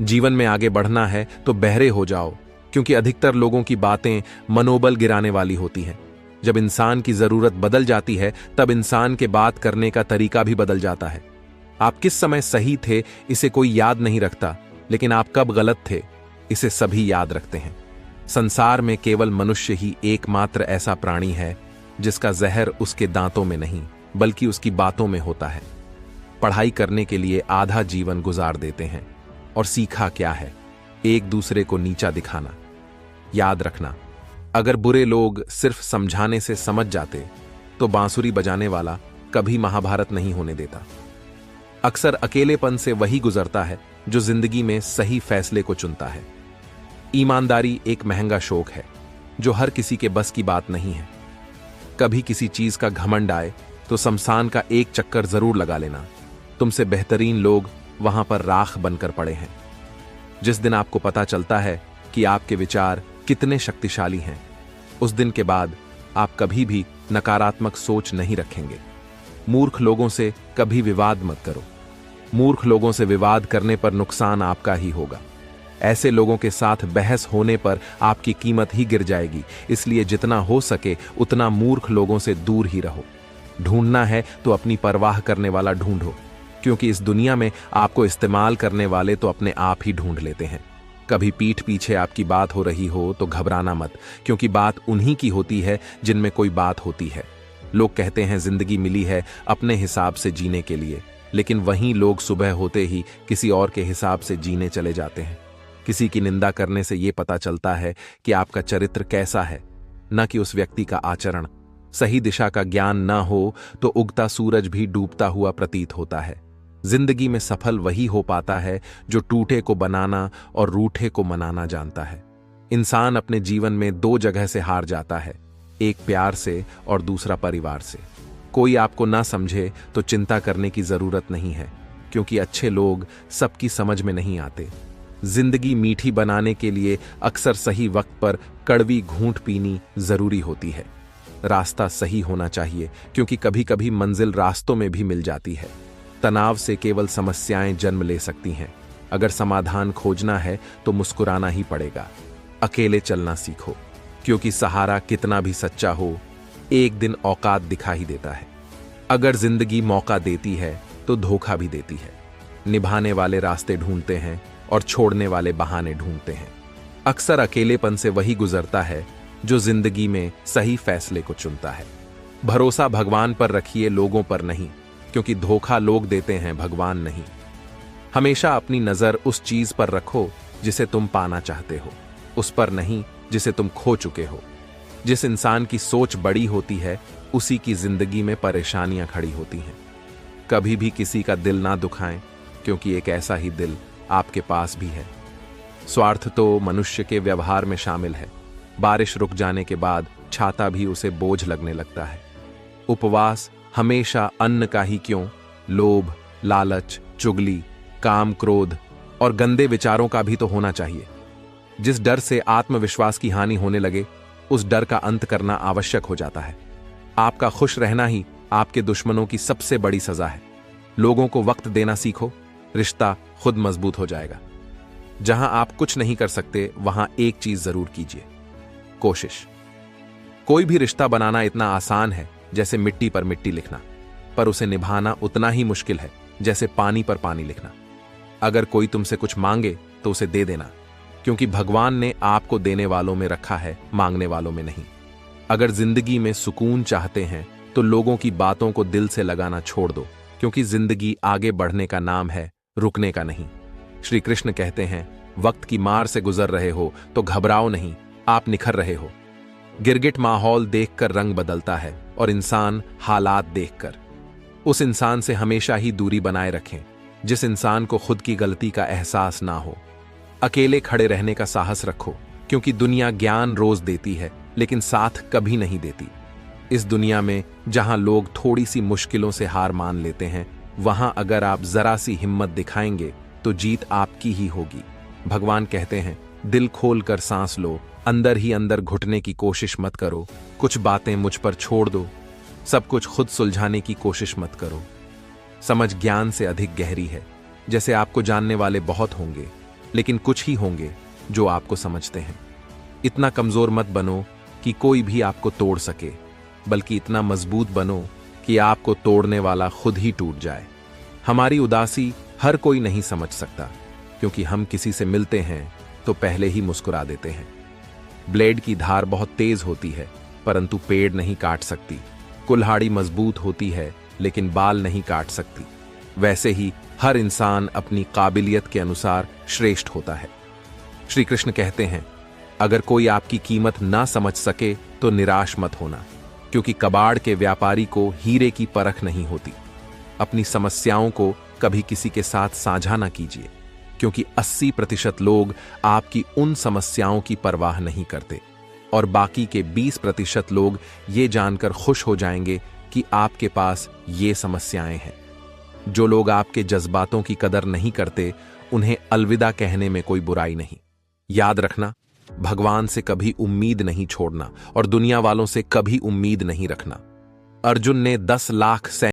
जीवन में आगे बढ़ना है तो बहरे हो जाओ, क्योंकि अधिकतर लोगों की बातें मनोबल गिराने वाली होती हैं। जब इंसान की जरूरत बदल जाती है तब इंसान के बात करने का तरीका भी बदल जाता है। आप किस समय सही थे इसे कोई याद नहीं रखता, लेकिन आप कब गलत थे इसे सभी याद रखते हैं। संसार में केवल मनुष्य ही एकमात्र ऐसा प्राणी है जिसका जहर उसके दांतों में नहीं बल्कि उसकी बातों में होता है। पढ़ाई करने के लिए आधा जीवन गुजार देते हैं और सीखा क्या है? एक दूसरे को नीचा दिखाना। याद रखना, अगर बुरे लोग सिर्फ समझाने से समझ जाते तो बांसुरी बजाने वाला कभी महाभारत नहीं होने देता। अक्सर अकेलेपन से वही गुजरता है जो जिंदगी में सही फैसले को चुनता है। ईमानदारी एक महंगा शौक है जो हर किसी के बस की बात नहीं है। कभी किसी चीज का घमंड आए तो शमशान का एक चक्कर जरूर लगा लेना। तुमसे बेहतरीन लोग वहां पर राख बनकर पड़े हैं। जिस दिन आपको पता चलता है कि आपके विचार कितने शक्तिशाली हैं, उस दिन के बाद आप कभी भी नकारात्मक सोच नहीं रखेंगे। मूर्ख लोगों से कभी विवाद मत करो। मूर्ख लोगों से विवाद करने पर नुकसान आपका ही होगा। ऐसे लोगों के साथ बहस होने पर आपकी कीमत ही गिर जाएगी। इसलिए जितना हो सके उतना मूर्ख लोगों से दूर ही रहो। ढूंढना है तो अपनी परवाह करने वाला ढूंढो, क्योंकि इस दुनिया में आपको इस्तेमाल करने वाले तो अपने आप ही ढूंढ लेते हैं। कभी पीठ पीछे आपकी बात हो रही हो तो घबराना मत, क्योंकि बात उन्हीं की होती है जिनमें कोई बात होती है। लोग कहते हैं जिंदगी मिली है अपने हिसाब से जीने के लिए, लेकिन वहीं लोग सुबह होते ही किसी और के हिसाब से जीने चले जाते हैं। किसी की निंदा करने से यह पता चलता है कि आपका चरित्र कैसा है, न कि उस व्यक्ति का आचरण। सही दिशा का ज्ञान न हो तो उगता सूरज भी डूबता हुआ प्रतीत होता है। जिंदगी में सफल वही हो पाता है जो टूटे को बनाना और रूठे को मनाना जानता है। इंसान अपने जीवन में दो जगह से हार जाता है, एक प्यार से और दूसरा परिवार से। कोई आपको ना समझे तो चिंता करने की जरूरत नहीं है, क्योंकि अच्छे लोग सबकी समझ में नहीं आते। जिंदगी मीठी बनाने के लिए अक्सर सही वक्त पर कड़वी घूंट पीनी जरूरी होती है। रास्ता सही होना चाहिए, क्योंकि कभी कभी मंजिल रास्तों में भी मिल जाती है। तनाव से केवल समस्याएं जन्म ले सकती हैं। अगर समाधान खोजना है तो मुस्कुराना ही पड़ेगा। अकेले चलना सीखो, क्योंकि सहारा कितना भी सच्चा हो एक दिन औकात दिखा ही देता है। अगर जिंदगी मौका देती है तो धोखा भी देती है। निभाने वाले रास्ते ढूंढते हैं और छोड़ने वाले बहाने ढूंढते हैं। अक्सर अकेलेपन से वही गुजरता है जो जिंदगी में सही फैसले को चुनता है। भरोसा भगवान पर रखिए, लोगों पर नहीं, क्योंकि धोखा लोग देते हैं, भगवान नहीं। हमेशा अपनी नजर उस चीज पर रखो जिसे तुम पाना चाहते हो, उस पर नहीं जिसे तुम खो चुके हो। जिस इंसान की सोच बड़ी होती है उसी की जिंदगी में परेशानियां खड़ी होती हैं। कभी भी किसी का दिल ना दुखाएं, क्योंकि एक ऐसा ही दिल आपके पास भी है। स्वार्थ तो मनुष्य के व्यवहार में शामिल है। बारिश रुक जाने के बाद छाता भी उसे बोझ लगने लगता है। उपवास हमेशा अन्न का ही क्यों, लोभ, लालच, चुगली, काम, क्रोध और गंदे विचारों का भी तो होना चाहिए। जिस डर से आत्मविश्वास की हानि होने लगे, उस डर का अंत करना आवश्यक हो जाता है। आपका खुश रहना ही आपके दुश्मनों की सबसे बड़ी सजा है। लोगों को वक्त देना सीखो, रिश्ता खुद मजबूत हो जाएगा। जहां आप कुछ नहीं कर सकते वहां एक चीज जरूर कीजिए, कोशिश। कोई भी रिश्ता बनाना इतना आसान है जैसे मिट्टी पर मिट्टी लिखना, पर उसे निभाना उतना ही मुश्किल है जैसे पानी पर पानी लिखना। अगर कोई तुमसे कुछ मांगे तो उसे दे देना, क्योंकि भगवान ने आपको देने वालों में रखा है, मांगने वालों में नहीं। अगर जिंदगी में सुकून चाहते हैं तो लोगों की बातों को दिल से लगाना छोड़ दो, क्योंकि जिंदगी आगे बढ़ने का नाम है, रुकने का नहीं। श्री कृष्ण कहते हैं, वक्त की मार से गुजर रहे हो तो घबराओ नहीं, आप निखर रहे हो। गिरगिट माहौल देखकर रंग बदलता है और इंसान हालात देखकर। उस इंसान से हमेशा ही दूरी बनाए रखें जिस इंसान को खुद की गलती का एहसास ना हो। अकेले खड़े रहने का साहस रखो, क्योंकि दुनिया ज्ञान रोज देती है लेकिन साथ कभी नहीं देती। इस दुनिया में जहां लोग थोड़ी सी मुश्किलों से हार मान लेते हैं, वहां अगर आप जरा सी हिम्मत दिखाएंगे तो जीत आपकी ही होगी। भगवान कहते हैं, दिल खोल कर सांस लो, अंदर ही अंदर घुटने की कोशिश मत करो। कुछ बातें मुझ पर छोड़ दो, सब कुछ खुद सुलझाने की कोशिश मत करो। समझ ज्ञान से अधिक गहरी है। जैसे आपको जानने वाले बहुत होंगे, लेकिन कुछ ही होंगे जो आपको समझते हैं। इतना कमजोर मत बनो कि कोई भी आपको तोड़ सके, बल्कि इतना मजबूत बनो कि आपको तोड़ने वाला खुद ही टूट जाए। हमारी उदासी हर कोई नहीं समझ सकता, क्योंकि हम किसी से मिलते हैं तो पहले ही मुस्कुरा देते हैं। ब्लेड की धार बहुत तेज होती है, परंतु पेड़ नहीं काट सकती। कुल्हाड़ी मजबूत होती है, लेकिन बाल नहीं काट सकती। वैसे ही हर इंसान अपनी काबिलियत के अनुसार श्रेष्ठ होता है। श्री कृष्ण कहते हैं, अगर कोई आपकी कीमत ना समझ सके तो निराश मत होना, क्योंकि कबाड़ के व्यापारी को हीरे की परख नहीं होती। अपनी समस्याओं को कभी किसी के साथ साझा ना कीजिए, क्योंकि 80% लोग आपकी उन समस्याओं की परवाह नहीं करते, और बाकी के 20% लोग ये जानकर खुश हो जाएंगे कि आपके पास ये समस्याएं हैं। जो लोग आपके जज्बातों की कदर नहीं करते, उन्हें अलविदा कहने में कोई बुराई नहीं। याद रखना, भगवान से कभी उम्मीद नहीं छोड़ना और दुनिया वालों से कभी उम्मीद नहीं रखना। अर्जुन ने 10 लाख